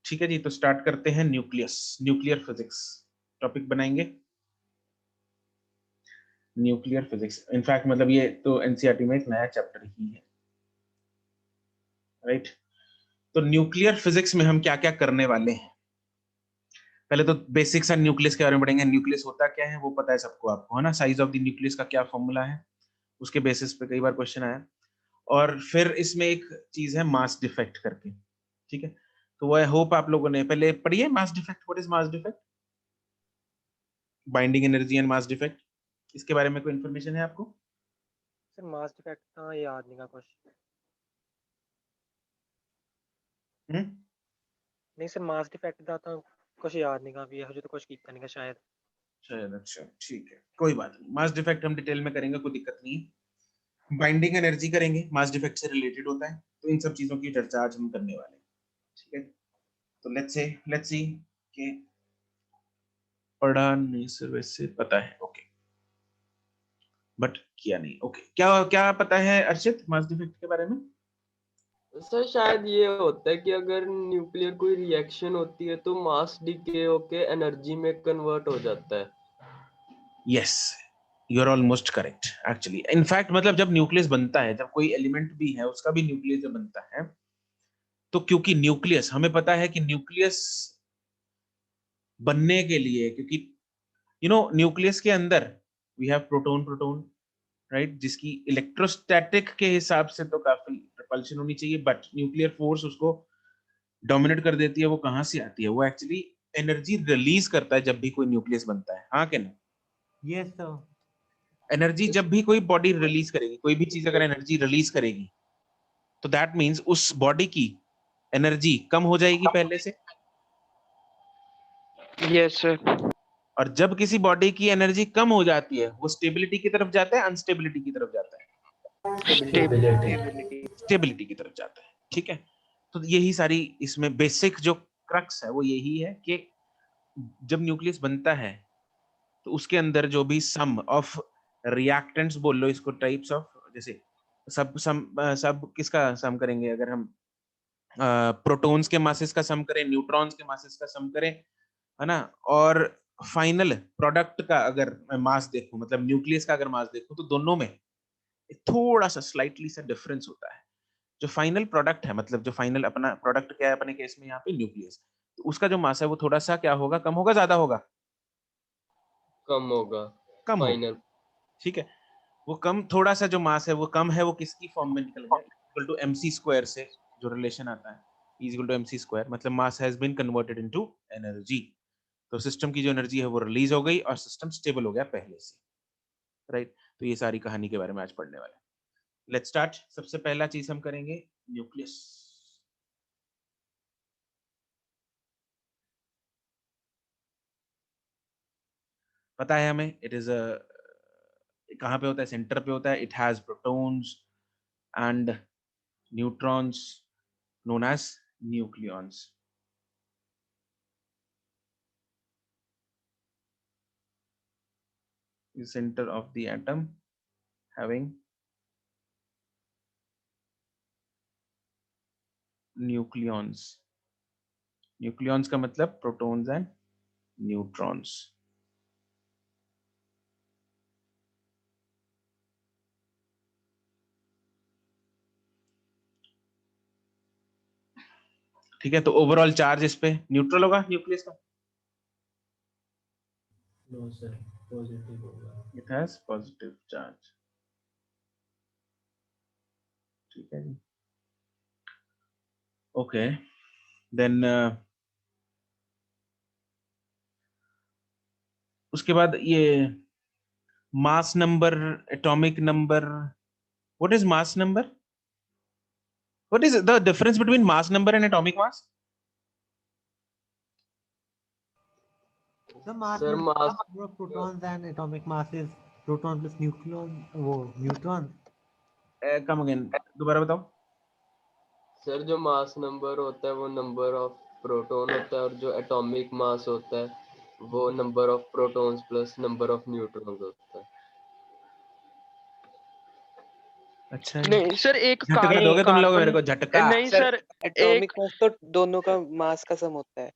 ठीक है जी, तो स्टार्ट करते हैं न्यूक्लियस, न्यूक्लियर फिजिक्स टॉपिक बनाएंगे। न्यूक्लियर फिजिक्स इनफैक्ट मतलब ये तो एनसीईआरटी में एक नया चैप्टर ही है, राइट। तो न्यूक्लियर फिजिक्स में हम क्या क्या करने वाले हैं, पहले तो बेसिक्स एंड न्यूक्लियस के बारे में पढ़ेंगे। न्यूक्लियस होता क्या है वो पता है सबको, आपको है ना। साइज ऑफ द न्यूक्लियस का क्या फॉर्मूला है, उसके बेसिस पे कई बार क्वेश्चन आया। और फिर इसमें एक चीज है मास डिफेक्ट करके, ठीक है। तो वो आई होप आप लोगों ने पहले पढ़ी है mass defect. What is mass defect, binding energy and mass defect, इसके बारे में कोई इन्फॉर्मेशन है आपको? सर मास डिफेक्ट का याद नहीं का कुछ। नहीं सर मास डिफेक्ट का तो कुछ याद नहीं का भी है, तो कुछ कीता नहीं का शायद। शायद, अच्छा ठीक है, कोई बात नहीं। मास डिफेक्ट हम डिटेल में करेंगे, कोई दिक्कत नहीं है। बाइंडिंग एनर्जी करेंगे, मास डिफेक्ट से रिलेटेड होता है। तो इन सब चीजों की चर्चा आज हम करने वाले हैं, ठीक है। तो लेट्स सी कि पढ़ा नहीं सर, वैसे पता है, ओके, बट किया नहीं, ओके। क्या क्या पता है अर्षित मास डिफेक्ट के बारे में? सर शायद ये होता है कि अगर न्यूक्लियर कोई रिएक्शन होती है तो मास डिके होके एनर्जी में कन्वर्ट हो जाता है। Yes, you are almost correct actually. In fact मतलब जब न्यूक्लियस बनता है, जब कोई एलिमेंट भी है उसका भी न्यूक्लियस जब बनता है, तो क्योंकि न्यूक्लियस हमें पता है कि न्यूक्लियस बनने के लिए, क्योंकि न्यूक्लियस के अंदर we have proton proton, right, जिसकी इलेक्ट्रोस्टैटिक के हिसाब से तो काफी रिपल्शन होनी चाहिए, बट न्यूक्लियर फोर्स उसको डोमिनेट कर देती है। वो कहाँ से आती है? वो एक्चुअली एनर्जी रिलीज करता है जब भी कोई न्यूक्लियस बनता है, हाँ कि नहीं? Yes sir. एनर्जी जब भी कोई बॉडी रिलीज करेगी, कोई भी चीज अगर एनर्जी रिलीज करेगी, तो दैट मीन्स उस बॉडी की एनर्जी कम हो जाएगी पहले से। Yes sir. और जब किसी बॉडी की एनर्जी कम हो जाती है, वो स्टेबिलिटी की तरफ जाता है, अनस्टेबिलिटी की तरफ जाता है? स्टेबिलिटी की तरफ जाता है, ठीक है। तो यही सारी इसमें बेसिक जो क्रक्स है वो यही है कि जब न्यूक्लियस बनता है तो उसके अंदर जो भी सम ऑफ रिएक्टेंट्स बोल लो इसको, टाइप्स ऑफ, जैसे सब किसका सम करेंगे अगर हम प्रोटॉन्स के मासेस का सम करें, न्यूट्रॉन्स के मासेस का सम करें, है ना। और फाइनल प्रोडक्ट का अगर मैं मास देखूं, मतलब न्यूक्लियस का अगर मास देखूं, तो दोनों में थोड़ा सा स्लाइटली सा डिफरेंस होता है। जो फाइनल प्रोडक्ट है, मतलब जो फाइनल अपना प्रोडक्ट क्या है अपने केस में यहाँ पे न्यूक्लियस, तो उसका जो मास है वो थोड़ा सा क्या होगा, कम होगा, ज्यादा होगा? कम होगा कम होगा, फाइनल। ठीक है। वो कम, थोड़ा सा जो मास है वो कम है, वो किसकी फॉर्म में निकल गया? इक्वल टू mc स्क्वायर से जो रिलेशन आता है, इक्वल टू mc स्क्वायर, मतलब mass has been converted into energy. तो सिस्टम की जो एनर्जी है वो रिलीज हो गई और सिस्टम स्टेबल हो गया पहले से, राइट। तो ये सारी कहानी के बारे में आज पढ़ने वाले हैं। Let's start. सबसे पहला चीज हम करेंगे न्यूक्लियस। पता है हमें, इट इज अ, कहाँ पे होता है? सेंटर पे होता है। It has protons and neutrons known as nucleons. Centre of the atom having nucleons. Nucleons का मतलब प्रोटॉन्स एंड न्यूट्रॉन्स। ठीक है, तो ओवरऑल चार्ज इस पे न्यूट्रल होगा न्यूक्लियस का? नो सर, पॉजिटिव होगा। इट हैज पॉजिटिव चार्ज, ठीक है जी। ओके, देन उसके बाद ये mass number, atomic number, what is mass number? What is the difference between mass number and atomic mass? The mass sir mass number of protons and atomic mass is proton plus nucleon, वो neutron. Come again, दोबारा बताओ। Sir जो mass number होता है वो number of proton होता है, और जो एटॉमिक मास होता है वो number of protons plus number of neutrons होता है। अच्छा जी, नहीं सर, एक झटका नहीं, दोगे तुम लोग मेरे कार्बन को, झटका। नहीं सर सर, एक एटॉमिक मास तो दोनों का मास का सम होता है।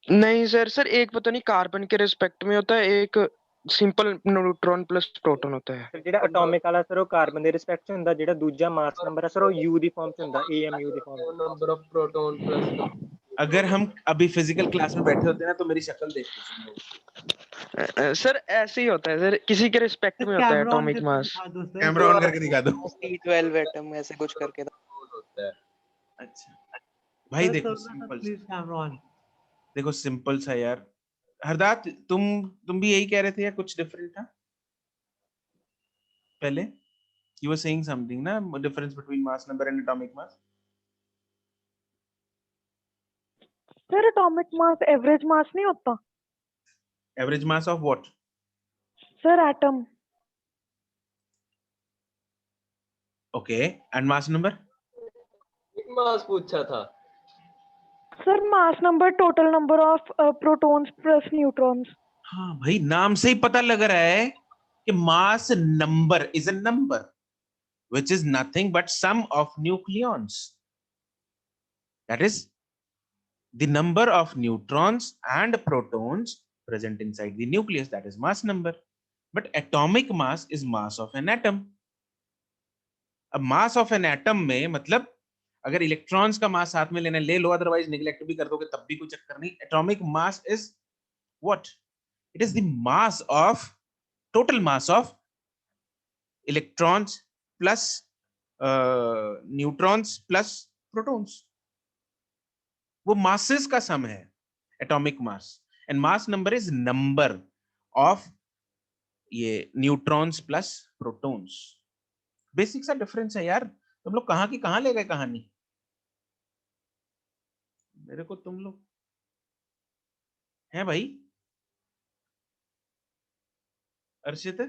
नहीं सर, एक पता नहीं कार्बन के रिस्पेक्ट में होता है, एक सिंपल न्यूट्रॉन प्लस प्रोटॉन होता है। ਸਰ ਜਿਹੜਾ ਐਟੋਮਿਕ ਵਾਲਾ ਸਰ ਉਹ ਕਾਰਬਨ ਦੇ ਰਿਸਪੈਕਟ 'ਚ ਹੁੰਦਾ, ਜਿਹੜਾ ਦੂਜਾ ਮਾਸ ਨੰਬਰ ਹੈ ਸਰ ਉਹ ਯੂ ਦੀ ਫਾਰਮ 'ਚ ਹੁੰਦਾ, AMU ਦੀ ਫਾਰਮ 'ਚ। नंबर ऑफ प्रोटॉन प्लस अगर हम अभी फिजिकल क्लास में बैठे होते ना तो मेरी शक्ल देखते तुम लोग। सर ऐसे ही होता है सर, किसी के रिस्पेक्ट में होता है कैमरा ऑन एटॉमिक करके मास। दिखा दो सर। कैमरा ऑन करके दिखा दो। C12 एटम ऐसे कुछ करके था। होता है। अच्छा भाई सर, देखो करो ना sir, simple, please camera on. देखो सिंपल सा यार। हरदात तुम भी यही कह रहे थे या कुछ डिफरेंट था पहले? यू वर सेइंग समथिंग ना, difference between mass number and atomic mass. Sir atomic mass average mass नहीं होता average mass of what? Sir atom. Okay, and mass number? Mass पूछा था sir mass number total number of protons plus neutrons. हाँ भाई, नाम से ही पता लग रहा है कि mass number is a number which is nothing but sum of nucleons. That is the number of neutrons and protons present inside the nucleus, that is mass number. But atomic mass is mass of an atom. अब mass of an atom में मतलब अगर electrons का मास साथ में लेना ले लो, otherwise neglect भी कर दोगे तब भी कोई चक्कर नहीं। Atomic mass is what? It is the mass of, total mass of electrons plus neutrons plus protons. वो मासेस का सम है atomic mass, and mass number is number of ये न्यूट्रॉन्स प्लस प्रोटॉन्स। बेसिक सा डिफरेंस है यार। तुम लोग कहां की कहां ले गए कहानी मेरे को, तुम लोग हैं भाई? अर्षित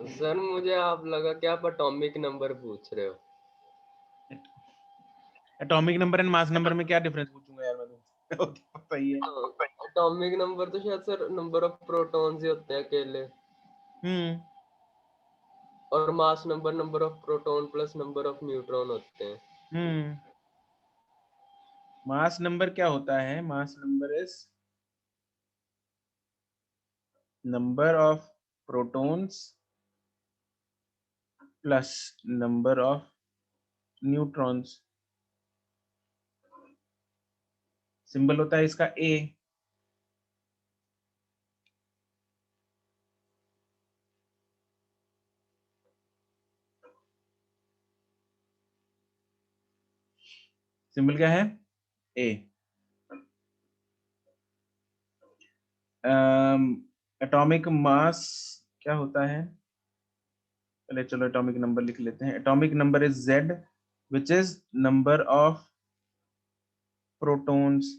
सर, मुझे आप लगा कि आप एटॉमिक नंबर पूछ रहे हो। Atomic number and mass number में क्या डिफरेंस पूछूंगा यार मैं तुमसे? पता ही है। एटॉमिक नंबर तो शायद सर नंबर ऑफ प्रोटॉन्स ही होते हैं अकेले, और mass number number of proton plus number of neutron होते हैं। मास नंबर क्या होता है? Mass number is number of protons plus number of neutrons. Symbol होता है इसका ए। सिंबल क्या है? ए। एटॉमिक मास क्या होता है? पहले चलो एटॉमिक नंबर लिख लेते हैं। Atomic number is Z, which is number of protons,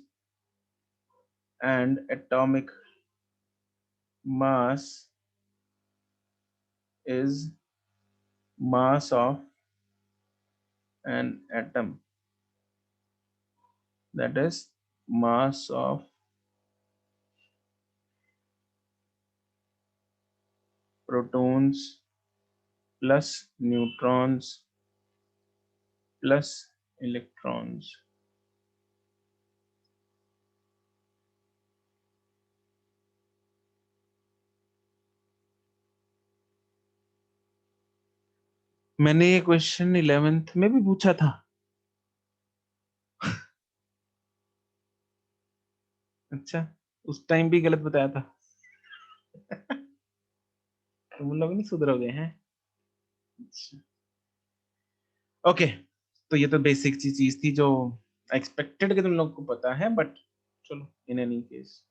and atomic mass is mass of an atom, that is mass of protons plus neutrons plus electrons. मैंने ये क्वेश्चन 11th में भी पूछा था। अच्छा, उस टाइम भी गलत बताया था। तुम लोग नहीं सुधरोगे हैं? अच्छा, ओके। तो ये तो बेसिक सी चीज थी जो एक्सपेक्टेड कि तुम लोग को पता है, बट चलो इन एनी केस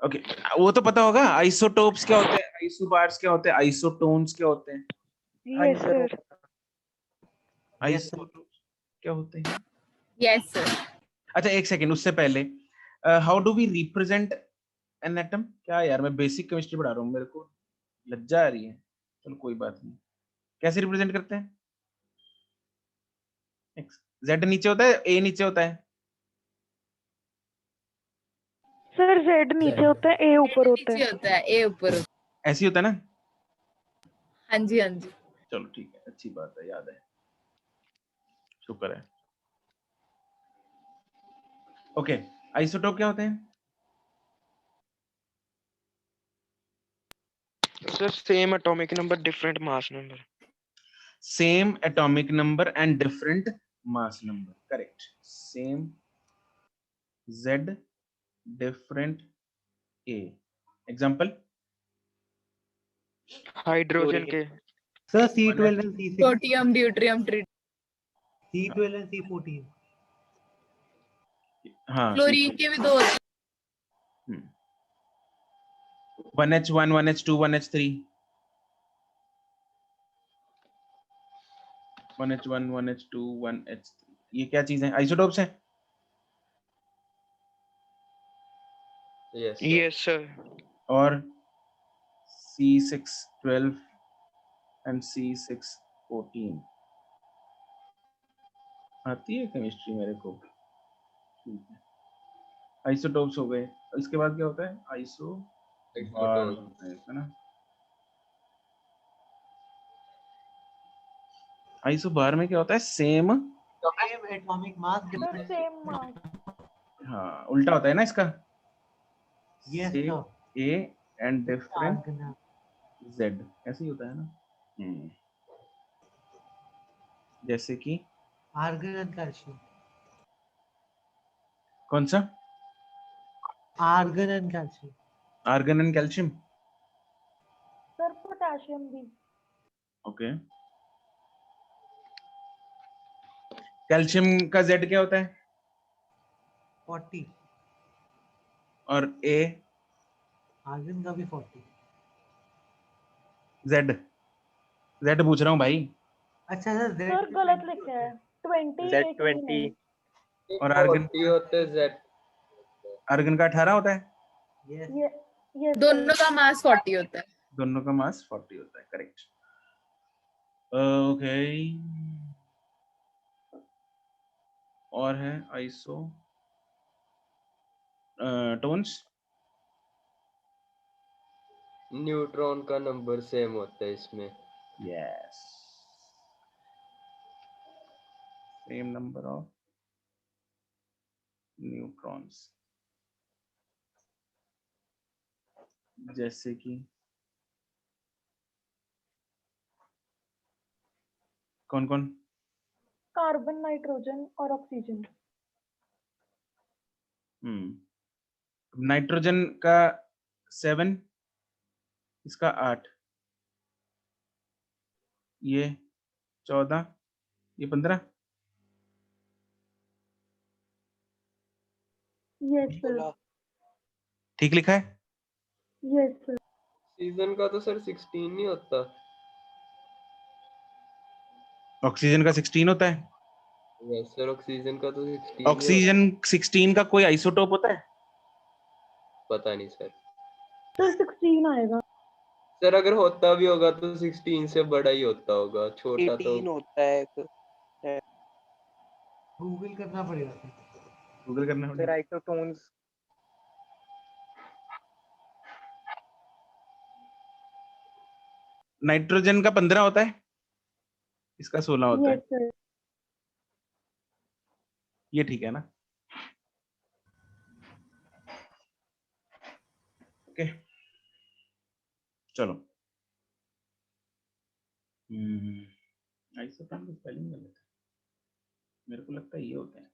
ओके। वो तो पता होगा आइसोटोप्स क्या होते हैं, आइसोबार्स क्या होते हैं, आइसोटोन्स क्या होते हैं? Yes sir. आइसोटोप्स क्या होते हैं? Yes sir. अच्छा एक सेकेंड, उससे पहले how do we represent an atom? क्या यार, मैं बेसिक केमिस्ट्री पढ़ा रहा हूँ, मेरे को लज्जा आ रही है। चलो कोई बात नहीं। कैसे रिप्रेजेंट करते हैं? Z नीचे होता है, A नीचे होता है? सर जेड नीचे होता है, ए ऊपर होता है। नीचे होता है, ए ऊपर होता ऐसे ही होता है ना? हाँ जी, हाँ जी। चलो ठीक है, अच्छी बात है, याद है, शुक्र है। ओके, आइसोटोप क्या होते हैं? Sir same atomic number different mass number. Same atomic number and different mass number, correct. Same Z, different A। Example? Hydrogen के Sir, C12 and C6. Protium, deuterium, tritium. C12 and C14. हाँ, chlorine के भी 2 होते हैं। 1H1, 1H2, 1H3, 1H1, 1H2, 1H3, ये क्या चीज है? आइसोटोप्स है? Yes yes sir. और C612 एंड C614 आती है केमिस्ट्री मेरे को, ठीक है। आइसोटोप्स हो गए, इसके बाद क्या होता है? आइसो बार होता है ना? आइसो बार में क्या होता है? Same, Same atomic mass, sir different. Same mass. हाँ उल्टा होता है ना इसका, Yes, same sir. A and different Argon. Z, ऐसे ही होता है ना? जैसे कि Argon and calcium. कौन सा? Argon and calcium. Argon and calcium, sir potassium भी। ओके। कैल्शियम का Z क्या होता है? 40. और A? Argon का भी 40. Z पूछ रहा हूँ भाई। अच्छा सर, सर गलत लिखा है, 20 Z20 नहीं। और आर्गन? 40 होते हैं Z। आर्गन का 18 होता है। Yes. ये दोनों का मास 40 होता है। दोनों का मास 40 होता है, करेक्ट। ओके, और है आइसो टोन्स। न्यूट्रॉन का नंबर सेम होता है इसमें। Yes, same number of neutrons, जैसे कि कौन कौन? कार्बन, नाइट्रोजन और ऑक्सीजन। नाइट्रोजन का 7, इसका 8, ये 14, ये 15। Yes sir. 16 ठीक लिखा है? Yes sir. ऑक्सीजन का तो सर 16 नहीं होता। ऑक्सीजन का 16 होता है। यस सर, ऑक्सीजन का तो 16 नहीं होता। ऑक्सीजन 16 का कोई आइसोटोप होता है? पता नहीं सर। सर 16 आएगा। सर अगर होता भी होगा तो 16 से बड़ा ही होता होगा, छोटा तो 18 होता है एक। गूगल करना पड़ेगा सर। गूगल करना सर पड़ेगा। आइसोटोन्स नाइट्रोजन का 15 होता है, इसका 16 होता है। Yes sir. ये ठीक है ना? ओके, चलो। आइसोटोन की स्पेलिंग गलत है, मेरे को लगता है ये होते हैं।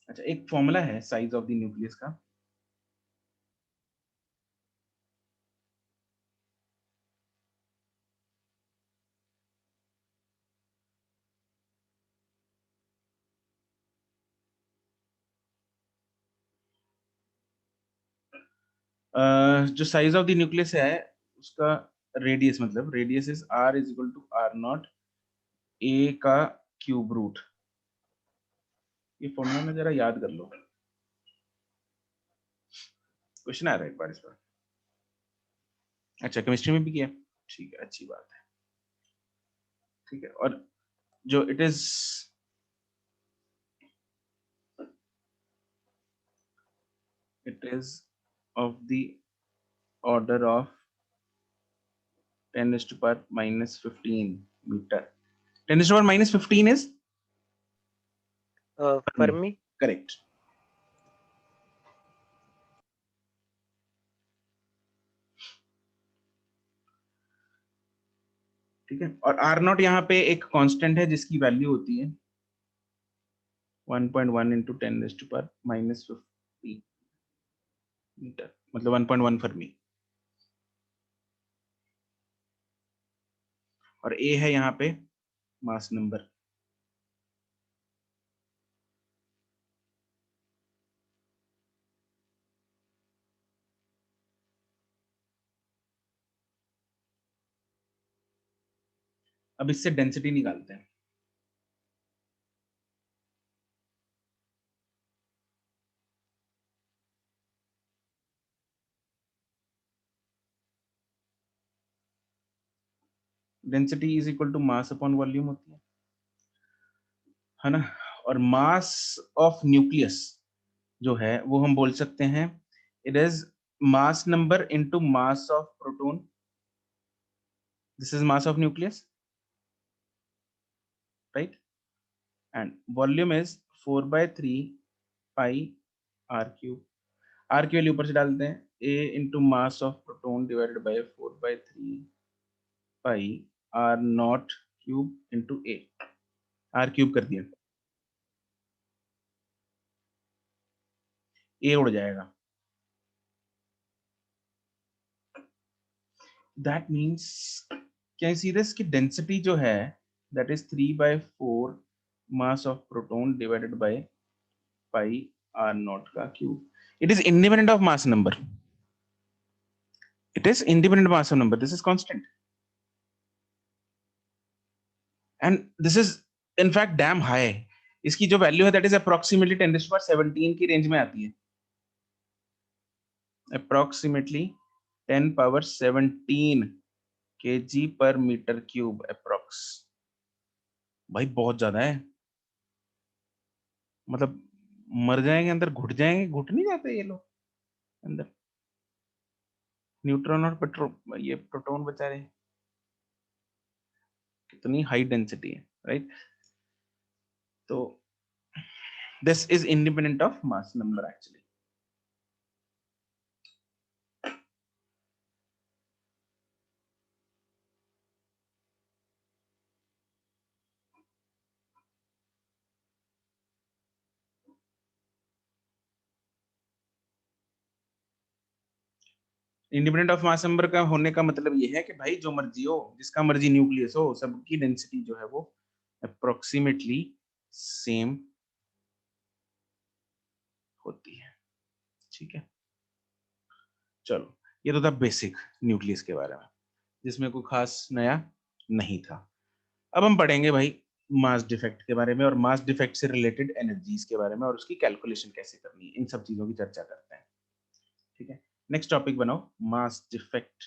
अच्छा, एक फॉर्मूला है साइज ऑफ द न्यूक्लियस का। जो साइज ऑफ द न्यूक्लियस है उसका रेडियस, मतलब radius is R is equal to R0 A का क्यूब रूट। ये फॉर्मूला ना जरा याद कर लो, क्वेश्चन आ रहा है एक बार इस पर। अच्छा, केमिस्ट्री में भी किया, ठीक है, अच्छी बात है। ठीक है, और जो it is of the order of 10 raised to power minus 15 meter. 10 raised to power minus 15 is Fermi. correct. ठीक है, और आर नॉट यहाँ पे एक कांस्टेंट है जिसकी वैल्यू होती है 1.1 into 10 raise to power minus 50 metre, मतलब 1.1 फर्मी। और ए है यहाँ पे मास नंबर। अब इससे डेंसिटी निकालते हैं। Density is equal to mass upon volume होती है ना। और मास ऑफ न्यूक्लियस जो है वो हम बोल सकते हैं it is mass number into mass of proton. This is mass of nucleus, right, and volume is 4/3 pi R cube. R की वैल्यू ऊपर से डालते हैं, A into mass of proton divided by 4/3 pi R naught cube into A. R cube कर दिया, A उड़ जाएगा। That means can see this की डेंसिटी जो है that is 3/4 mass of proton divided by pi R not का cube. It is independent of mass number, it is independent mass of number, this is constant and this is in fact damn high। इसकी जो value है that is approximately 10⁻17 की range में आती है, approximately 10⁻17 kg per meter cube approx। भाई बहुत ज्यादा है, मतलब मर जाएंगे अंदर, घुट जाएंगे, घुट नहीं जाते ये लोग अंदर। न्यूट्रॉन और ये प्रोटॉन बचा रहे, कितनी हाई डेंसिटी है, राइट। तो this is independent of mass number actually। Independent of mass number का होने का मतलब ये है कि भाई जो मर्जी हो, जिसका मर्जी न्यूक्लियस हो, सबकी डेंसिटी जो है वो अप्रोक्सीमेटली सेम होती है, ठीक है। चलो, ये तो था बेसिक न्यूक्लियस के बारे में, जिसमें कोई खास नया नहीं था। अब हम पढ़ेंगे भाई मास डिफेक्ट के बारे में और मास डिफेक्ट से रिलेटेड एनर्जीज के बारे में और उसकी कैलकुलेशन कैसे करनी है, इन सब चीजों की चर्चा करते हैं, ठीक है। नेक्स्ट टॉपिक बनाओ मास डिफेक्ट।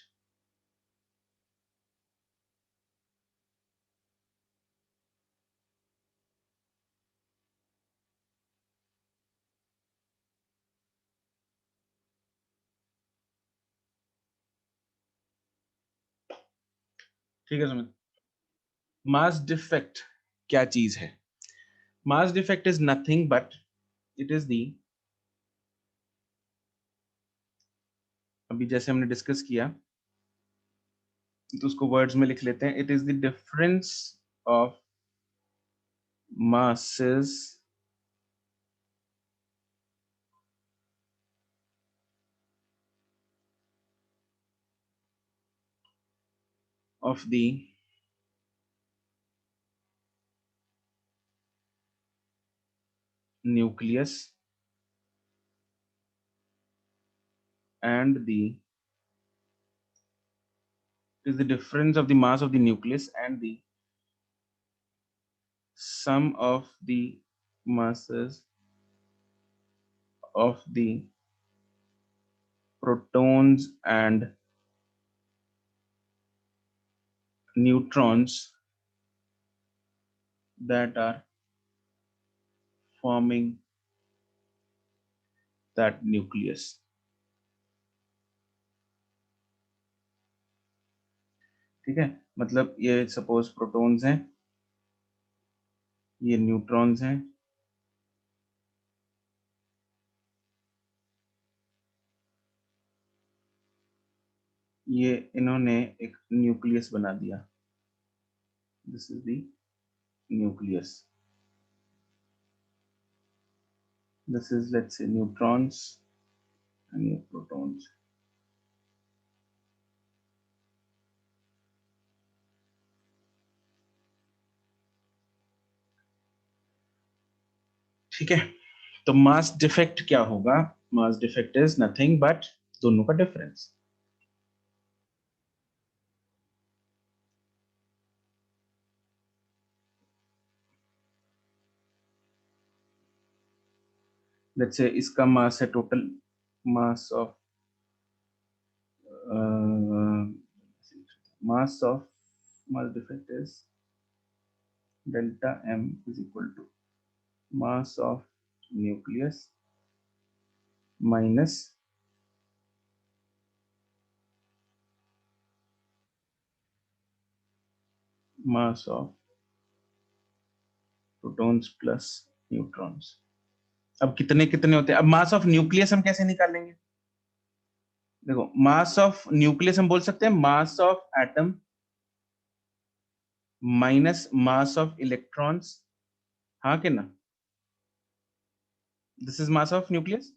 ठीक है सुमित, मास डिफेक्ट क्या चीज है? मास defect is nothing but it is the, अभी जैसे हमने डिस्कस किया तो उसको वर्ड्स में लिख लेते हैं। It is the difference of masses of the nucleus and the, is the difference of the mass of the nucleus and the sum of the masses of the protons and neutrons that are forming that nucleus। ठीक है, मतलब ये suppose protons हैं, ये neutrons हैं, ये इन्होंने एक न्यूक्लियस बना दिया, this is the nucleus, this is let's say neutrons and ये प्रोटॉन्स। ठीक है, तो मास डिफेक्ट क्या होगा? मास डिफेक्ट इज नथिंग बट दोनों का डिफरेंस। लेट्स से इसका मास है total mass of mass defect is delta m is equal to mass of nucleus minus mass of protons plus neutrons। अब कितने कितने होते हैं? अब मास ऑफ न्यूक्लियस हम कैसे निकालेंगे? देखो, मास ऑफ न्यूक्लियस हम बोल सकते हैं mass of atom minus mass of electrons, हाँ कि ना? This is mass of nucleus.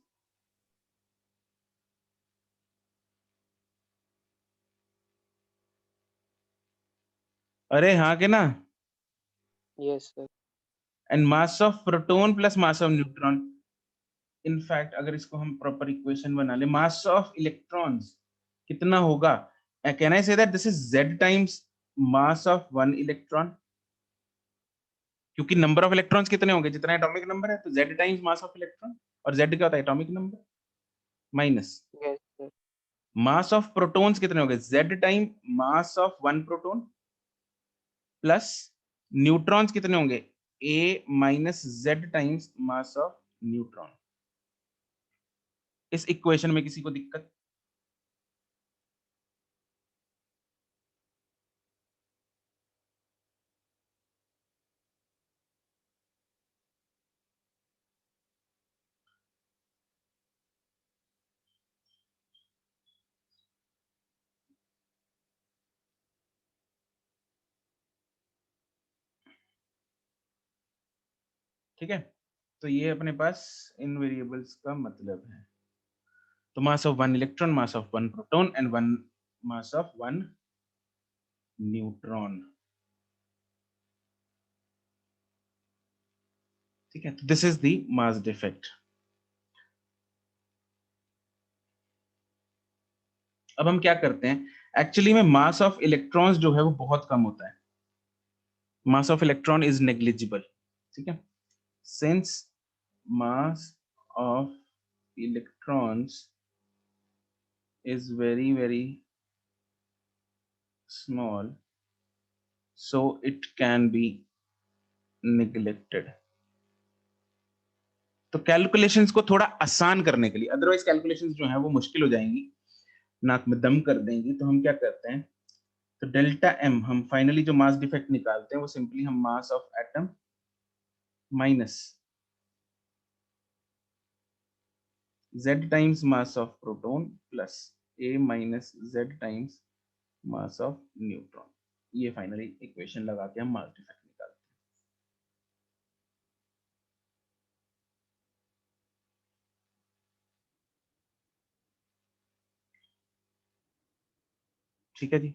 अरे हाँ के ना? Yes sir. And mass of proton plus mass of neutron. In fact अगर इसको हम प्रॉपर इक्वेशन बना ले, मास ऑफ इलेक्ट्रॉन्स कितना होगा? Can I say that this is z times mass of one electron, क्योंकि नंबर ऑफ इलेक्ट्रॉन्स कितने होंगे जितना एटॉमिक नंबर है, तो z times mass of electron, और z क्या होता है? Atomic number minus yes sir. Mass of protons कितने होंगे? z time mass of one proton plus neutrons कितने होंगे? a minus z times mass of neutron. इस इक्वेशन में किसी को दिक्कत? ठीक है, तो ये अपने पास इन वेरिएबल्स का मतलब है। तो mass of one electron, mass of one proton and one mass of one neutron. ठीक है, this is the mass defect. अब हम क्या करते हैं, एक्चुअली में मास ऑफ इलेक्ट्रॉन्स जो है वो बहुत कम होता है, mass of electron is negligible. ठीक है, since mass of electrons is very small, so it can be neglected। तो कैलकुलेशंस को थोड़ा आसान करने के लिए, अदरवाइज कैलकुलेशंस जो है वो मुश्किल हो जाएंगी, नाक में दम कर देंगी, तो हम क्या करते हैं, तो डेल्टा एम हम फाइनली जो मास डिफेक्ट निकालते हैं वो सिंपली हम mass of atom minus z times mass of proton plus a minus z times mass of neutron, ये फाइनली इक्वेशन लगा के हम मास डिफेक्ट निकालते हैं। ठीक है जी,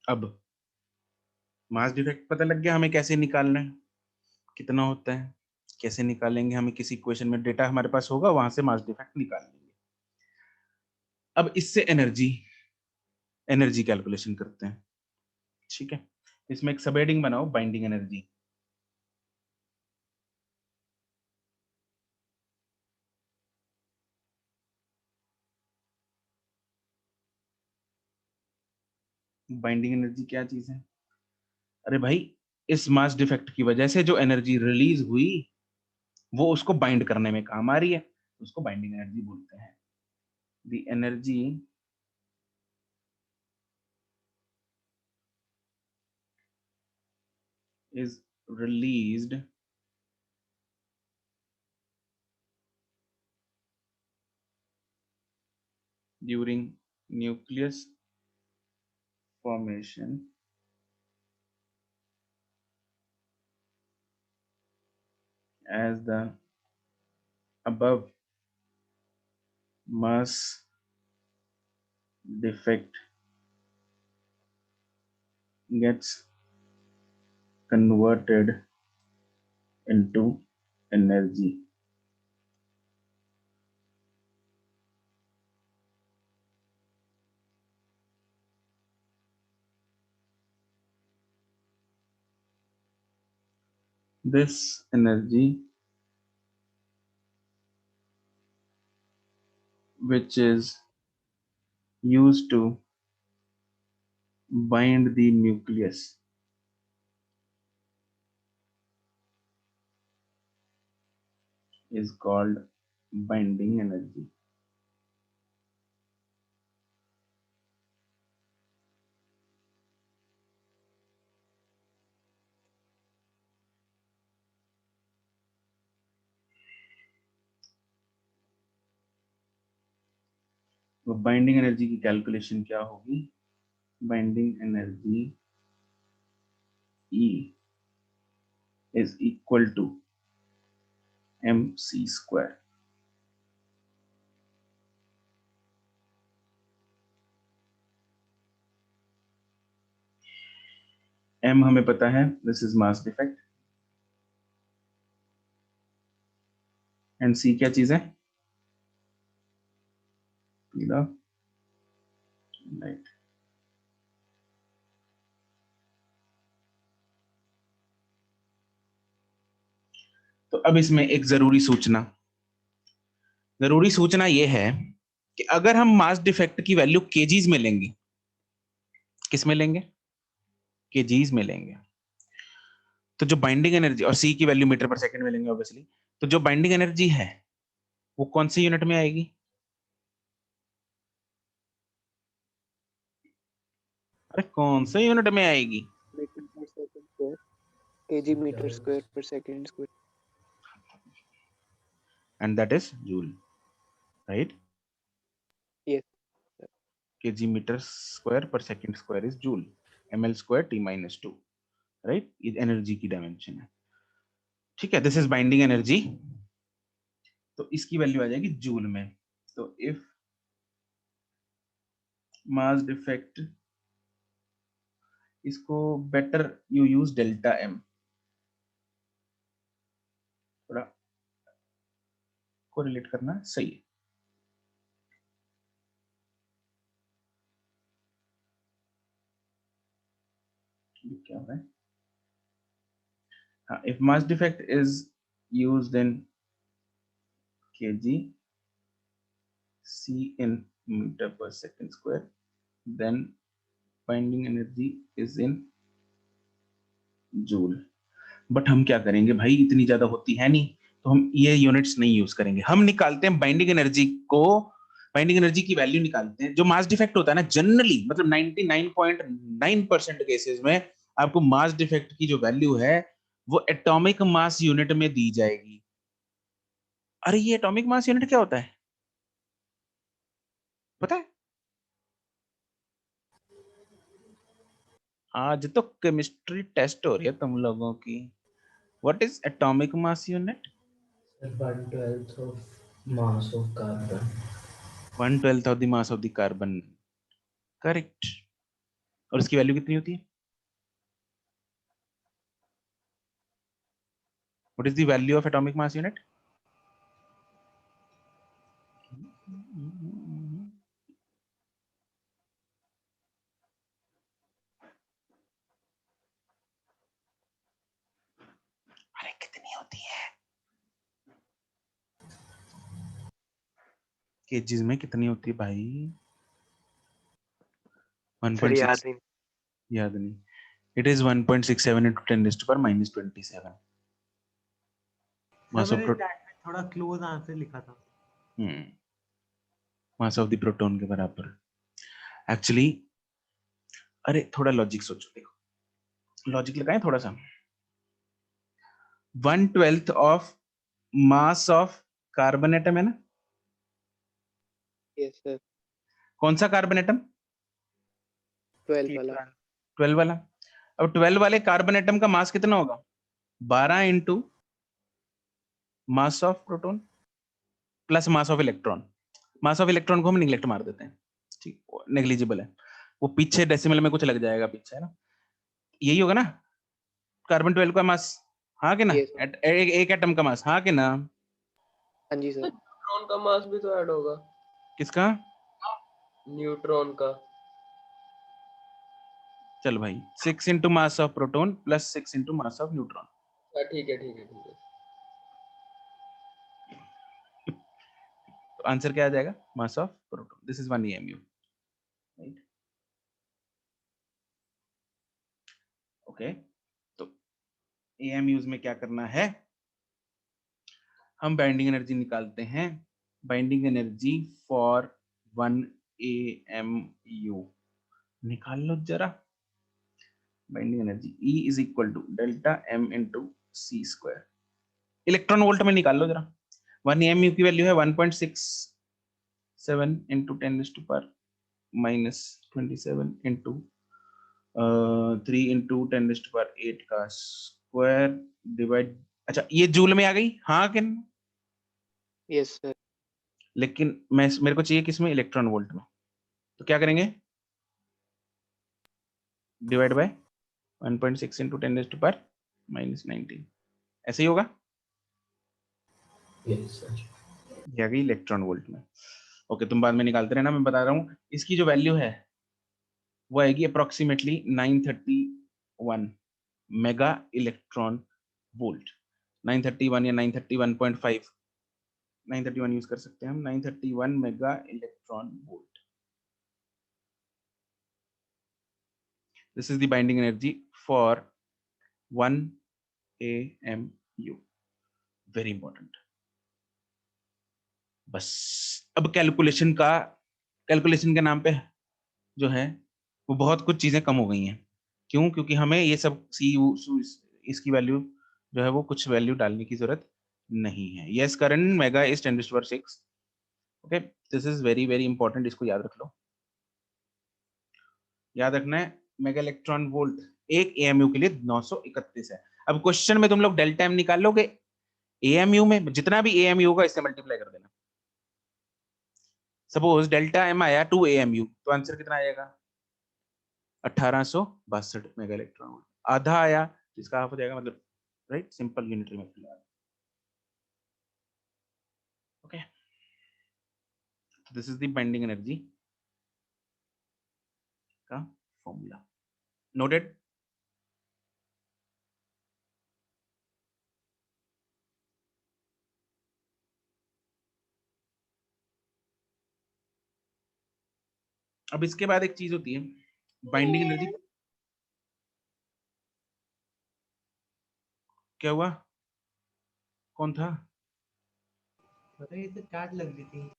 अब मास डिफेक्ट पता लग गया हमें कैसे निकालना है, कितना होता है, कैसे निकालेंगे, हमें किसी इक्वेशन में डेटा हमारे पास होगा, वहां से मास डिफेक्ट निकाल लेंगे। अब इससे एनर्जी कैलकुलेशन करते हैं। ठीक है, इसमें एक सबहेडिंग बनाओ, बाइंडिंग एनर्जी। बाइंडिंग एनर्जी क्या चीज है? अरे भाई, इस मास डिफेक्ट की वजह से जो एनर्जी रिलीज हुई वो उसको बाइंड करने में काम आ रही है, उसको बाइंडिंग एनर्जी बोलते हैं। the energy is released during nucleus formation as the above mass defect gets converted into energy. This energy, which is used to bind the nucleus, is called binding energy. तो binding energy की calculation क्या होगी? Binding energy E is equal to mc square. m हमें पता है, this is mass defect, and c क्या चीज है? speed of light. तो अब इसमें एक जरूरी सूचना यह है कि अगर हम मास डिफेक्ट की वैल्यू केजीज में लेंगे, किस में लेंगे? केजीज में लेंगे, तो जो बाइंडिंग एनर्जी, और सी की वैल्यू मीटर पर सेकंड में लेंगे ऑब्वियसली, तो जो बाइंडिंग एनर्जी है वो कौन सी यूनिट में आएगी? अरे कौन से यूनिट में आएगी? Metre per second square, KG metre square per second square, and that is joule, right? Yes, kg meter square per second square is joule, ml square t minus 2, right? ये energy की dimension है, ठीक है? This is binding energy, तो इसकी value आ जाएगी joule में. तो इफ मास डिफेक्ट, इसको better you use delta M, थोड़ा कोरिलेट करना सही है. क्या हो रहा है? हाँ, if mass defect is used in kg, c in meter per second square, then binding energy is in joule. But हम क्या करेंगे भाई, इतनी ज्यादा होती है नहीं, तो हम ये यूनिट्स नहीं यूज करेंगे. हम निकालते हैं बाइंडिंग एनर्जी को, बाइंडिंग एनर्जी की वैल्यू निकालते हैं. जो मास डिफेक्ट होता है ना, जनरली मतलब 99.9% केसेस में आपको मास डिफेक्ट की जो वैल्यू है वो एटॉमिक मास यूनिट में दी जाएगी. अरे ये एटॉमिक मास यूनिट क्या होता है पता है? आज तो केमिस्ट्री टेस्ट हो रही है तुम लोगों की. What is atomic mass unit? 1/12 of mass of carbon. 1/12 of the mass of the carbon. Correct. और इसकी वैल्यू कितनी होती है? What is the value of atomic mass unit? अरे कितनी होती है? केजीज में कितनी होती है भाई? 1.6. याद नहीं. It is 1.67 into 10⁻⁻27. Mass of मैंने chat में थोड़ा क्लोज आंसर लिखा था. मास ऑफ द प्रोटॉन के बराबर। एक्चुअली अरे थोड़ा लॉजिक सोचो, देखो लॉजिक लगाएं थोड़ा सा। 1/12 of mass of carbon atom है ना, Yes, sir. कौन सा कार्बन एटम? 12 वाला. 12 वाला। अब 12 वाले कार्बन एटम का मास कितना होगा? 12 into mass of proton plus mass of electron. Mass of electron को हम निगलेक्ट मार देते हैं, ठीक, नेग्लिजिबल है वो, पीछे डेसिमल में कुछ लग जाएगा पीछे, है ना। यही होगा ना कार्बन 12 का मास, हाँ कि ना? Yes. एक एटम का मास, हाँ कि ना? हाँ जी सर. न्यूट्रॉन का मास भी तो ऐड होगा। किसका? न्यूट्रॉन का। चल भाई 6 into mass of proton plus 6 into mass of neutron. ठीक है ठीक है ठीक है। तो आंसर क्या आ जाएगा? मास of proton. This is 1 EMU, right? Okay, तो EMUs में क्या करना है, हम बाइंडिंग एनर्जी निकालते हैं। बाइंडिंग एनर्जी फॉर 1 AMU निकाल लो जरा। Binding energy E is equal to delta M into C square. Electron volt में निकाल लो जरा। 1 AMU की वैल्यू है 1.67 इंटू 10⁻⁻27 इंटू 3 इंटू 10⁸ का स्क्वायर डिवाइड, अच्छा ये जूल में आ गई, हाँ कि नहीं? Yes, sir. लेकिन मेरे को चाहिए किसमें? इलेक्ट्रॉन वोल्ट में। तो क्या करेंगे? डिवाइड बाय 1.6 इंटू 10⁻⁻19, ऐसे ही होगा। Yes, sir. ये आ गई इलेक्ट्रॉन वोल्ट में। ओके, तुम बाद में निकालते रहना, मैं बता रहा हूँ इसकी जो वैल्यू है वो आएगी अप्रोक्सीमेटली 931 मेगा इलेक्ट्रॉन वोल्ट। 931 या 931.5, 931 यूज कर सकते हैं हम, 931 mega electron volt. This is the binding energy for 1 AMU। Very important. बस अब कैलकुलेशन के नाम पे जो है वो बहुत कुछ चीजें कम हो गई हैं। क्यों? क्योंकि हमें ये सब इसकी वैल्यू जो है वो कुछ वैल्यू डालने की जरूरत नहीं है। Yes current mega is 10⁻6। Okay, this is very very important, इसको याद रख लो। याद रखना है मेगा इलेक्ट्रॉन वोल्ट एक AMU के लिए 931 है। अब क्वेश्चन में तुम लोग डेल्टा M निकाल लोगे, AMU में जितना भी AMU होगा इससे मल्टीप्लाई कर देना। सपोज डेल्टा M आया 2 AMU, तो आंसर कितना आएगा? 1862 मेगा इलेक्ट्रॉन वोल्ट। आधा आया जिसका हाफ हो जाएगा, मतलब right, simple unitary method. Okay, this is the binding energy का फॉर्मूला। नोटेड? अब इसके बाद एक चीज होती है बाइंडिंग एनर्जी। क्या हुआ? कौन था? पता है, ये तो चार्ट लग रही थी।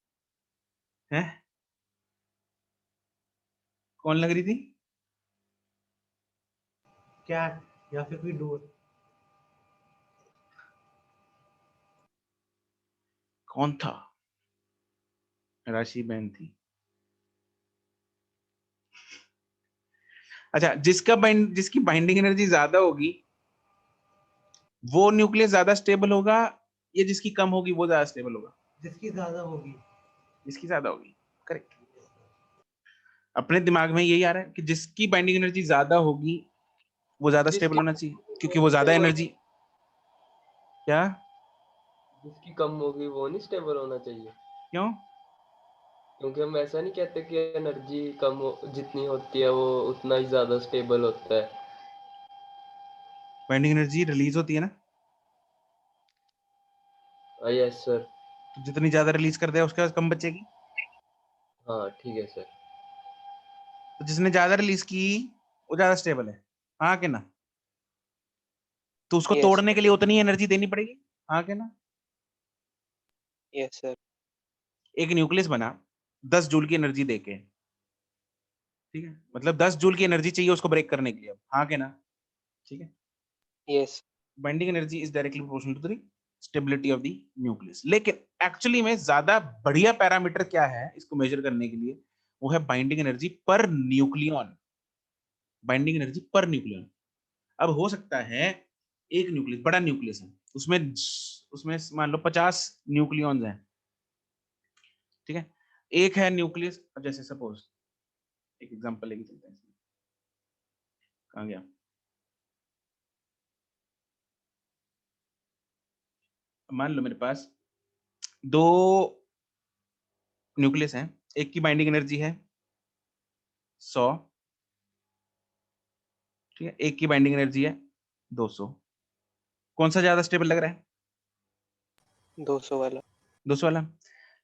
है? कौन लग रही थी? कैट या फिर कोई डोर। कौन था? राशि बहन थी। अच्छा, जिसकी बाइंडिंग एनर्जी ज्यादा होगी वो न्यूक्लियस ज्यादा स्टेबल होगा, या जिसकी कम होगी वो ज्यादा स्टेबल होगा? जिसकी ज्यादा होगी। जिसकी ज्यादा होगी, करेक्ट। अपने दिमाग में यही आ रहा है कि जिसकी बाइंडिंग एनर्जी ज्यादा होगी वो ज्यादा स्टेबल होना चाहिए, क्योंकि वो ज्यादा एनर्जी। क्या? जिसकी कम होगी वो नहीं स्टेबल होना चाहिए। क्यों? क्योंकि हम ऐसा नहीं कहते कि एनर्जी कम जितनी होती है वो उतना ही ज्यादा स्टेबल होता है। बाइंडिंग एनर्जी रिलीज होती है ना, यस सर। तो जितनी ज्यादा रिलीज कर दे उसके बाद कम बचेगी। हाँ ठीक है सर। तो जिसने ज्यादा रिलीज की वो ज्यादा स्टेबल है, हाँ कि ना? तो उसको Yes, तोड़ने sir. के लिए उतनी एनर्जी देनी पड़ेगी, हाँ कि ना? Yes, sir. एक न्यूक्लियस बना, 10 जूल की एनर्जी देके, ठीक है, मतलब 10 जूल की एनर्जी चाहिए उसको ब्रेक करने के लिए, हाँ के ना, ठीक है। Yes. Binding energy is directly proportional to the stability of the nucleus. लेकिन एक्चुअली में ज्यादा बढ़िया पैरामीटर क्या है इसको मेजर करने के लिए, वो है binding energy per nucleon. Binding energy per nucleon. अब हो सकता है एक न्यूक्लियस, बड़ा न्यूक्लियस है, उसमें उसमें मान लो 50 न्यूक्लियॉन्स हैं, ठीक है। एक है न्यूक्लियस, अब जैसे सपोज एक एग्जांपल लेके चलते हैं, कहाँ गया, मान लो मेरे पास 2 न्यूक्लियस हैं, एक की बाइंडिंग एनर्जी है 100, ठीक है, एक की बाइंडिंग एनर्जी है 200। कौन सा ज्यादा स्टेबल लग रहा है? 200 वाला। 200 वाला।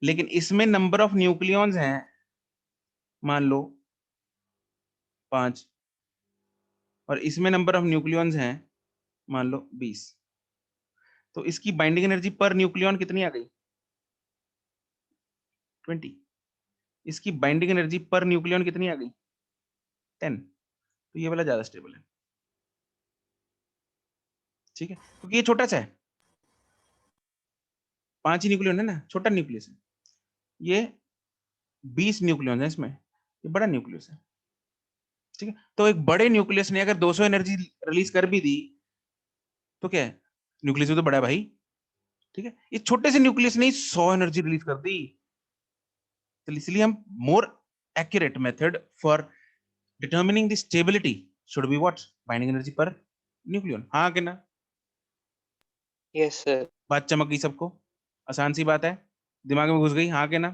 लेकिन इसमें नंबर ऑफ न्यूक्लियॉन्स हैं मान लो 5, और इसमें नंबर ऑफ न्यूक्लियॉन्स हैं मान लो 20। तो इसकी बाइंडिंग एनर्जी पर न्यूक्लियॉन कितनी आ गई? 20। इसकी बाइंडिंग एनर्जी पर न्यूक्लियॉन कितनी आ गई? 10। तो ये वाला ज्यादा स्टेबल है, ठीक है, क्योंकि ये छोटा सा है, 5 ही न्यूक्लियॉन है ना, छोटा न्यूक्लियस है। ये 20 न्यूक्लियॉन है इसमें, ये बड़ा न्यूक्लियस है, ठीक है। तो एक बड़े न्यूक्लियस ने अगर 200 एनर्जी रिलीज कर भी दी तो क्या है, न्यूक्लियस तो बड़ा है भाई, ठीक है। इस छोटे से न्यूक्लियस ने 100 एनर्जी रिलीज कर दी। तो इसलिए हम more accurate method for determining the stability should be what, binding energy per nucleon. हाँ कि ना? Yes, sir. बात चमक गई सबको? आसान सी बात है, दिमाग में घुस गई, हाँ कि ना?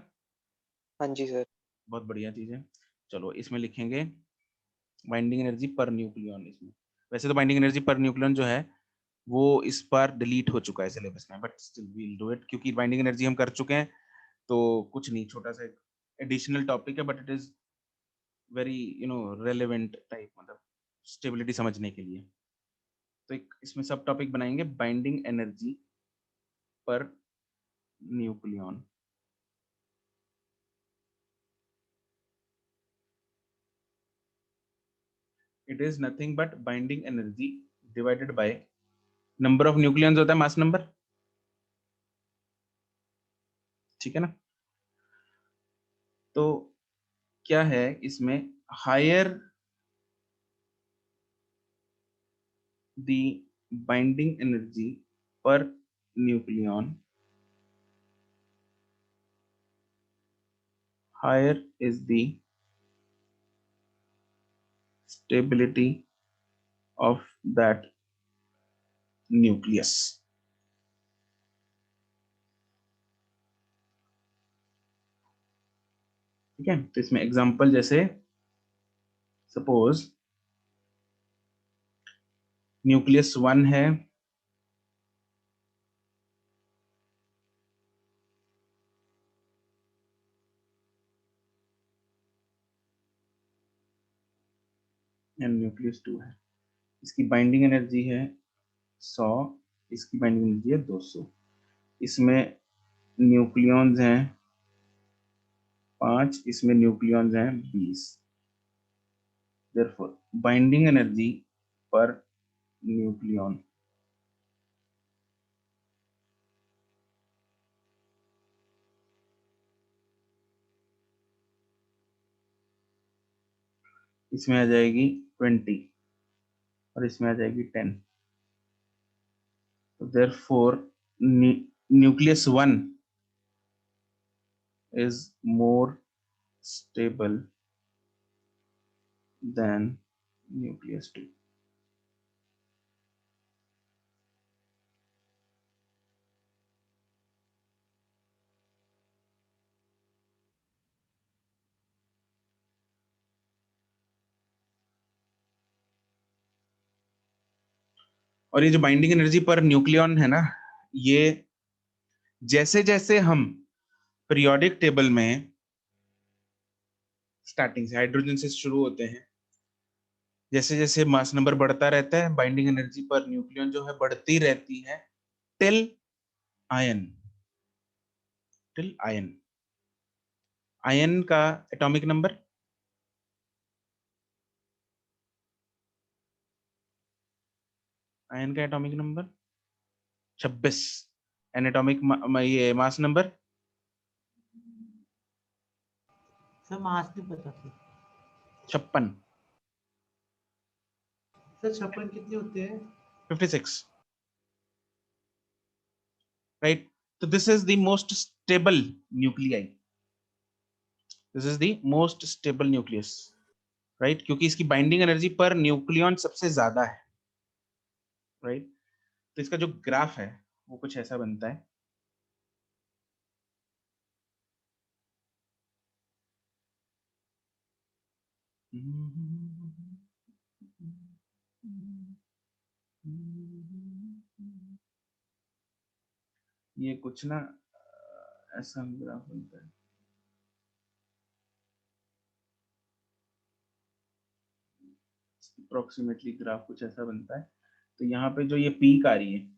हाँ जी सर। बहुत बढ़िया चीज है। चलो इसमें लिखेंगे बाइंडिंग एनर्जी पर न्यूक्लियन। इसमें वैसे तो बाइंडिंग एनर्जी पर न्यूक्लियन जो है वो इस बार डिलीट हो चुका है सिलेबस में, but still we will do it, क्योंकि बाइंडिंग एनर्जी हम कर चुके हैं। तो कुछ नहीं, छोटा सा एडिशनल टॉपिक है, but it is very relevant type, मतलब स्टेबिलिटी समझने के लिए। तो एक इसमें सब टॉपिक बनाएंगे, binding energy per nucleon. It is nothing but binding energy divided by number of nucleons होता है मास नंबर, ठीक है ना। तो क्या है इसमें, higher the binding energy per nucleon, higher is the stability of that nucleus। ठीक है, तो इसमें एग्जांपल जैसे सपोज न्यूक्लियस 1 है, एंड न्यूक्लियस 2 है, इसकी बाइंडिंग एनर्जी है 100, इसकी बाइंडिंग एनर्जी है 200। इसमें न्यूक्लियॉन्स हैं 5, इसमें न्यूक्लियॉन्स हैं 20। Therefore binding energy per nucleon, इसमें आ जाएगी 20 और इसमें आ जाएगी 10। तो therefore nucleus 1 is more stable than nucleus 2। और ये जो बाइंडिंग एनर्जी पर न्यूक्लियन है ना, ये जैसे जैसे हम पीरियोडिक टेबल में स्टार्टिंग से हाइड्रोजन से शुरू होते हैं, जैसे जैसे मास नंबर बढ़ता रहता है, बाइंडिंग एनर्जी पर न्यूक्लियन जो है बढ़ती रहती है till ion, till ion. Ion का एटॉमिक नंबर, आयन का एटॉमिक नंबर 26, एंड एटॉमिक ये मास नंबर सर मास नहीं पता सर। 56, सर 56 कितने होते हैं? 56, राइट। तो this is the most stable nuclei, this is the most stable nucleus, right, क्योंकि इसकी बाइंडिंग एनर्जी पर न्यूक्लियन सबसे ज्यादा है, राइट। तो इसका जो ग्राफ है वो कुछ ऐसा बनता है। ये कुछ ना ऐसा ग्राफ बनता है। अप्रोक्सीमेटली ग्राफ कुछ ऐसा बनता है। तो यहाँ पे जो ये पीक आ रही है,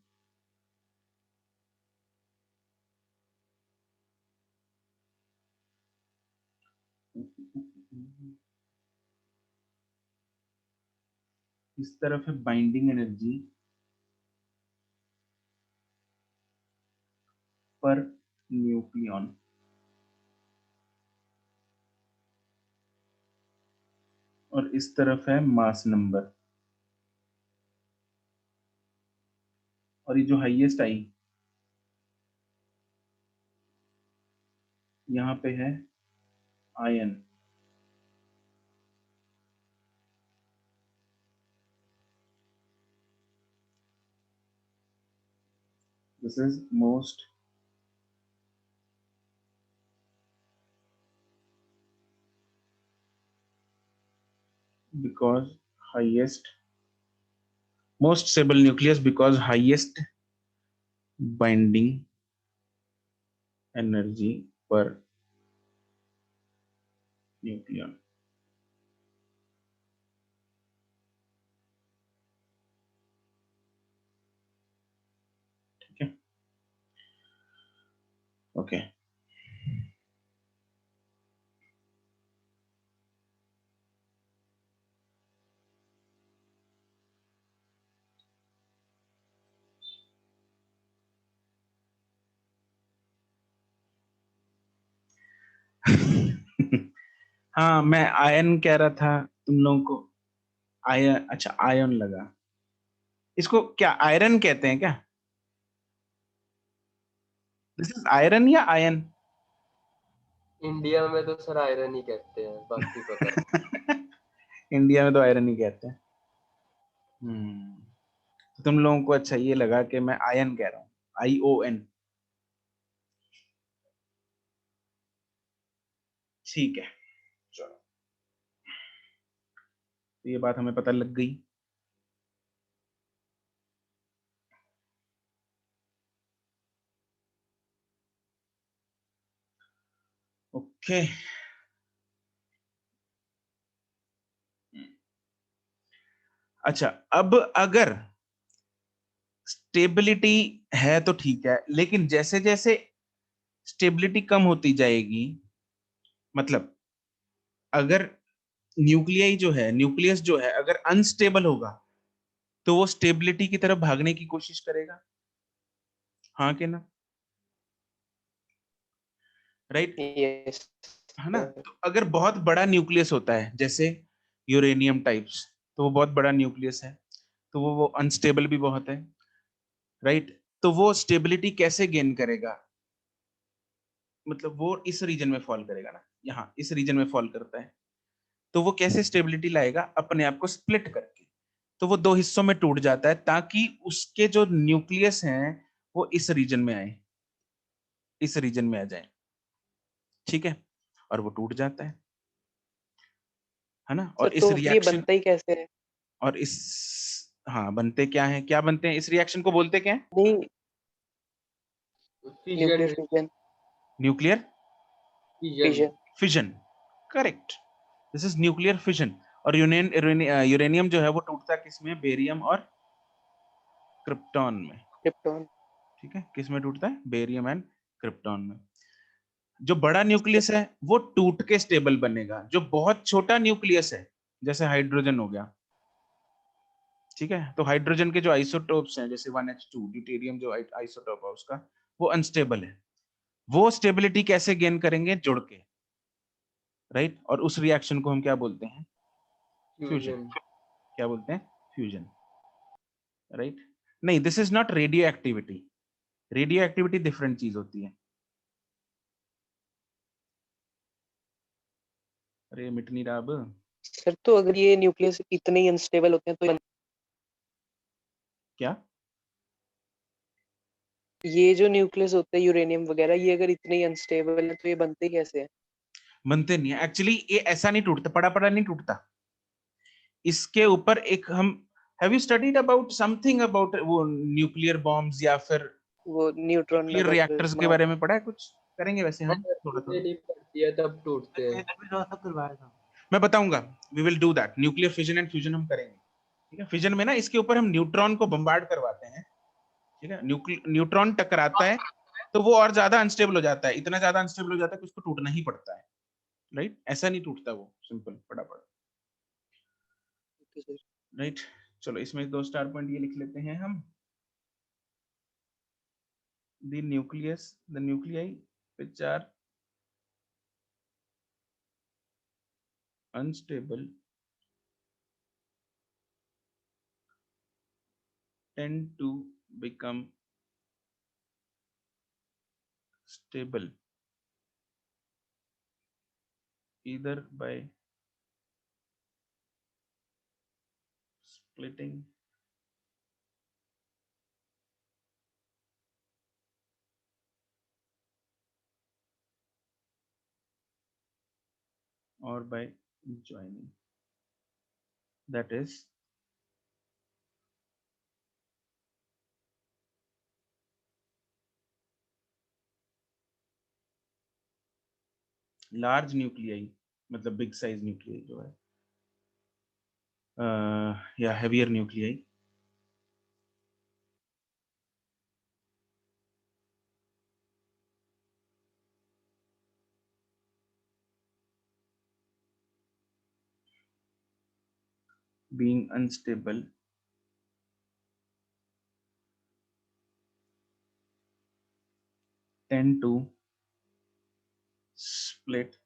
इस तरफ है बाइंडिंग एनर्जी पर न्यूक्लियन, और इस तरफ है मास नंबर, और ये जो हाईएस्ट आई यहाँ पे है ion, this is most because highest most stable nucleus because highest binding energy per nucleon। ठीक है, ओके। हाँ, मैं आयन कह रहा था तुम लोगों को, आयन, अच्छा आयन लगा। इसको क्या आयरन कहते हैं क्या? दिस इज आयरन या आयन? इंडिया में तो सर आयरन ही कहते हैं, बाकी पता नहीं। इंडिया में तो आयरन ही कहते हैं। तो तुम लोगों को अच्छा ये लगा कि मैं आयन कह रहा हूँ, ION। ठीक है, चलो, तो ये बात हमें पता लग गई। ओके, अच्छा, अब अगर स्टेबिलिटी है तो ठीक है, लेकिन जैसे जैसे स्टेबिलिटी कम होती जाएगी, मतलब अगर न्यूक्लियाई जो है, न्यूक्लियस जो है, अगर अनस्टेबल होगा तो वो स्टेबिलिटी की तरफ भागने की कोशिश करेगा, हाँ कि ना, राइट? Yes. है ना? तो अगर बहुत बड़ा न्यूक्लियस होता है जैसे यूरेनियम टाइप्स, तो वो बहुत बड़ा न्यूक्लियस है, तो वो अनस्टेबल भी बहुत है, राइट? तो वो स्टेबिलिटी कैसे गेन करेगा? मतलब वो इस रीजन में फॉल करेगा ना, यहाँ इस रीजन में फॉल करता है, तो वो कैसे स्टेबिलिटी लाएगा? अपने आप को स्प्लिट करके। तो वो दो हिस्सों में टूट जाता है ताकि उसके जो न्यूक्लियस हैं वो इस रीजन में आए, इस रीजन में आ जाए, ठीक है? और वो टूट जाता है ना? और सर इस तो ये रिएक्शन, बनता ही कैसे है? और इस, हाँ, बनते क्या है, क्या बनते हैं, इस रिएक्शन को बोलते क्या है? नहीं, nuclear fission, fission. Nuclear fission. Fission, correct, this is nuclear fission. और यूरेनियम जो है वो टूटता है किसमें? बेरियम और क्रिप्टॉन में, क्रिप्टॉन। ठीक है? किस में टूटता है? बेरियम एंड क्रिप्टॉन में। जो बड़ा न्यूक्लियस है वो टूट के स्टेबल बनेगा, जो बहुत छोटा न्यूक्लियस है जैसे हाइड्रोजन हो गया, ठीक है, तो हाइड्रोजन के जो आइसोटोप्स हैं जैसे 1h2 ड्यूटेरियम जो आइसोटोप है उसका, वो अनस्टेबल है। वो स्टेबिलिटी कैसे गेन करेंगे? जुड़ के, राइट। और उस रिएक्शन को हम क्या बोलते हैं? फ्यूजन। फ्यूजन। क्या बोलते हैं? Fusion, right. नहीं, this is not radioactivity. Radioactivity different चीज होती है। अरे मिट नहीं रहा अब। सर तो अगर ये न्यूक्लियस इतने ही अनस्टेबल होते हैं तो क्या? ये जो न्यूक्लियस होते हैं यूरेनियम वगैरह, ये अगर इतने ही अनस्टेबल है तो ये बनते कैसे हैं? बनते नहीं है एक्चुअली, ये ऐसा नहीं टूटता, पड़ा पड़ा नहीं टूटता। इसके ऊपर एक हम, have you studied about something about वो न्यूक्लियर बॉम्ब्स या फिर वो न्यूट्रॉन न्यूक्लियर नंबर रिएक्टर्स के बारे में पढ़ा है कुछ? करेंगे वैसे हम थोड़ा थोड़ा। एनर्जी पड़ती है तब टूटते हैं। मैंने भी थोड़ा सा करवाया था। मैं बताऊंगा, we will do that. Nuclear fission and fusion हम करेंगे, ठीक है। फिजन में ना इसके ऊपर हम न्यूट्रॉन को बम्बार्ड करवाते हैं, ठीक है। न्यूट्रॉन टकराता है तो वो और ज्यादा अनस्टेबल हो जाता है, इतना ज्यादा अनस्टेबल हो जाता है कि उसको टूटना ही पड़ता है, राइट। ऐसा नहीं टूटता वो, सिंपल पड़ा पड़ा, राइट। चलो इसमें 2 स्टार पॉइंट ये लिख लेते हैं हम। the nuclei which are unstable tend to become stable either by splitting or by joining, that is large nuclei, मतलब big size nuclei जो है, या heavier nuclei being unstable tend to split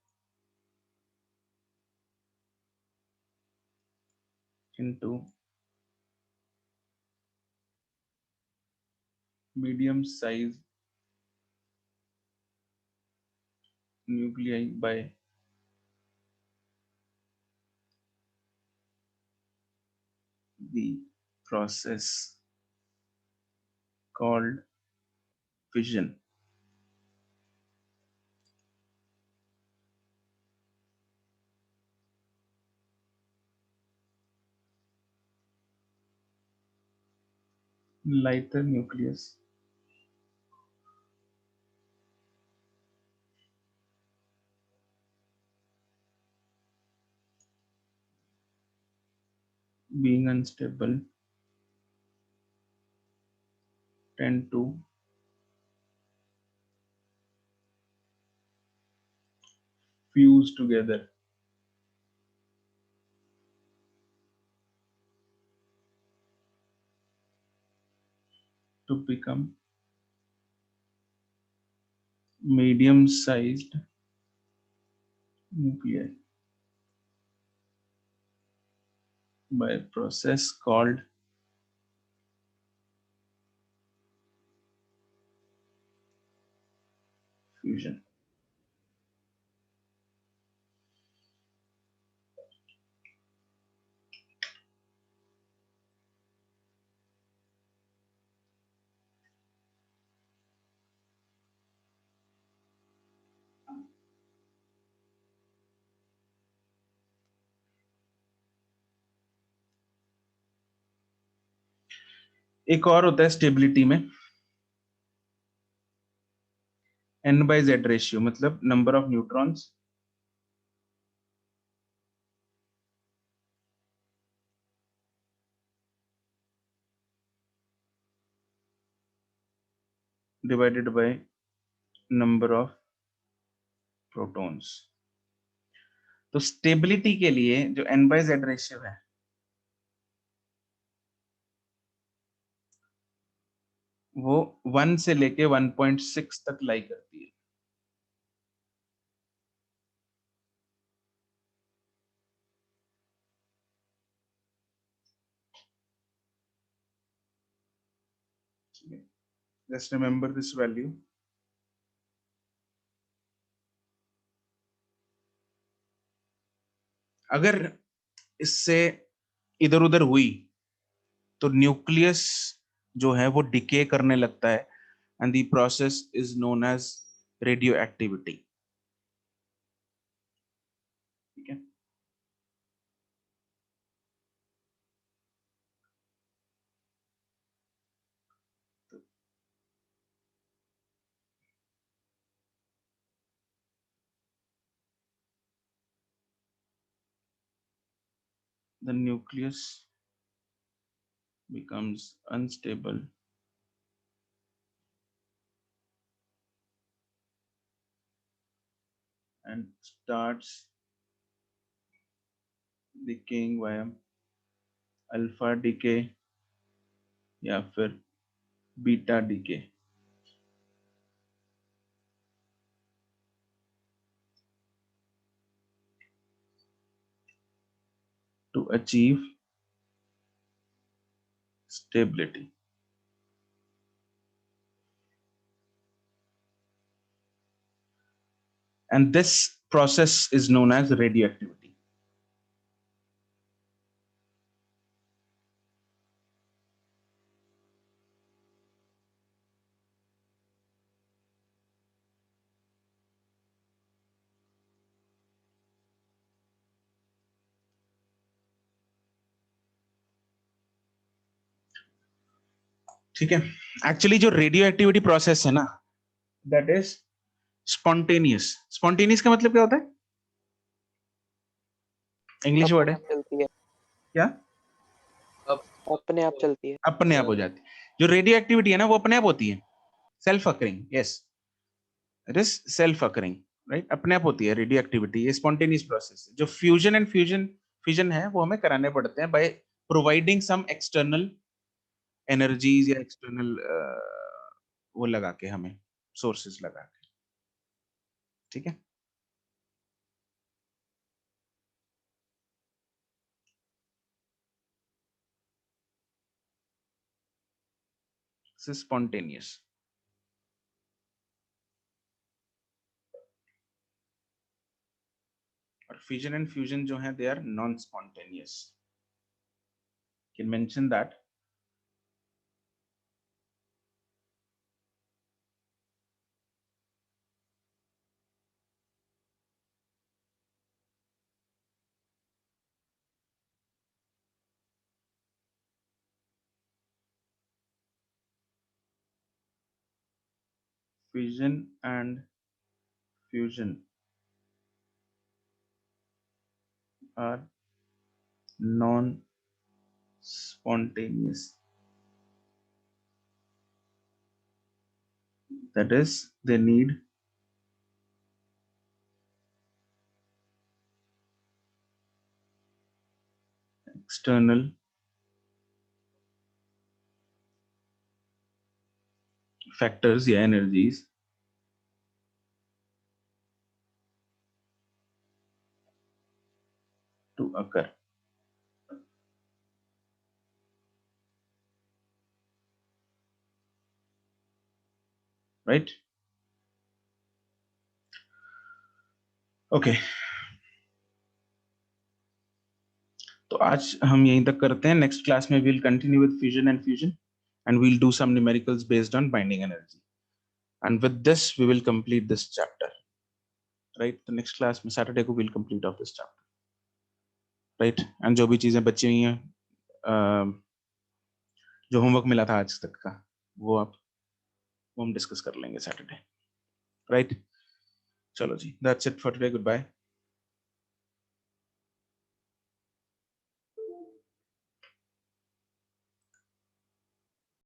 into medium size nuclei by the process called fission. Lighter nucleus being unstable tend to fuse together to become medium-sized nuclei by a process called fusion. एक और होता है stability में, n/z ratio, मतलब number of neutrons divided by number of protons. तो stability के लिए जो n/z रेशियो है वो 1 से लेके 1.6 तक लाई करती है। Just remember this value. अगर इससे इधर उधर हुई तो न्यूक्लियस जो है वो डिके करने लगता है and the process is known as radioactivity. ठीक है, the nucleus becomes unstable and starts decaying via alpha decay या फिर beta decay। to achieve stability। And this process is known as radioactivity। ठीक है, actually जो radio activity process है ना that is spontaneous. Spontaneous का मतलब क्या होता है? इंग्लिश वर्ड है चलती है, क्या? अपने आप चलती है, अपने आप हो जाती है। जो रेडियो एक्टिविटी है ना वो अपने आप होती है, self occurring. Yes, it is self occurring, right, अपने आप होती है रेडियो एक्टिविटी। ये स्पॉन्टेनियस प्रोसेस। जो फ्यूजन एंड फ्यूजन है वो हमें कराने पड़ते हैं by providing some external energies या एक्सटर्नल वो लगा के, हमें सोर्सेस लगा के। ठीक है, स्पॉन्टेनियस। और fission and fusion जो है they are non-spontaneous। Can mention that। Fission and fusion are non-spontaneous। That is, they need external factors या energies to occur। Right? Okay। तो आज हम यहीं तक करते हैं। नेक्स्ट क्लास में we'll continue with fission and fusion and we'll do some numericals based on binding energy। And with this we will complete this chapter। Right? तो next class में Saturday को we'll complete of this chapter। Right? And जो भी चीजें बची हुई हैं, जो होमवर्क मिला था आज तक का, वो हम डिस्कस कर लेंगे सैटरडे। राइट, चलो जी, that's it for today, good bye.